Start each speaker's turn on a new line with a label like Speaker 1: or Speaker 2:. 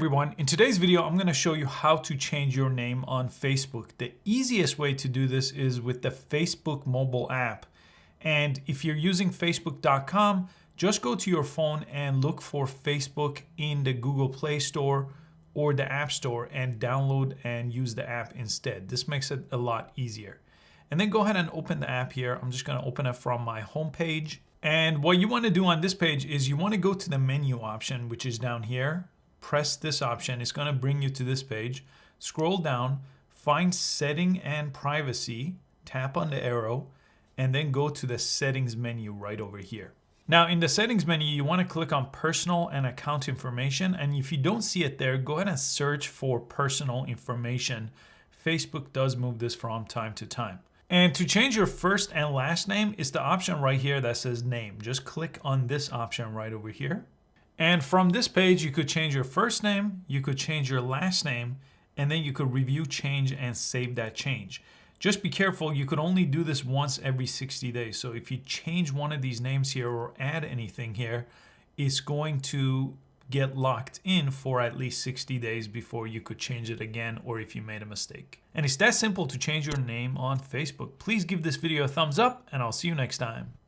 Speaker 1: everyone, in today's video I'm going to show you how to change your name on Facebook. The easiest way to do this is with the Facebook mobile app. And if you're using facebook.com, just go to your phone and look for Facebook in the Google Play Store or the App Store and download and use the app instead. This makes it a lot easier. And then go ahead and open the app here. I'm just going to open it from my home page. And what you want to do on this page is you want to go to the menu option, which is down here. Press this option. It's going to bring you to this page. Scroll down, find Setting and Privacy, tap on the arrow, and then go to the Settings menu right over here. Now in the Settings menu, you want to click on Personal and Account Information. And if you don't see it there, go ahead and search for Personal Information. Facebook does move this from time to time. And to change your first and last name is the option right here that says Name. Just click on this option right over here. And from this page, you could change your first name, you could change your last name, and then you could review change and save that change. Just be careful, you could only do this once every 60 days. So if you change one of these names here or add anything here, it's going to get locked in for at least 60 days before you could change it again, or if you made a mistake. And it's that simple to change your name on Facebook. Please give this video a thumbs up, and I'll see you next time.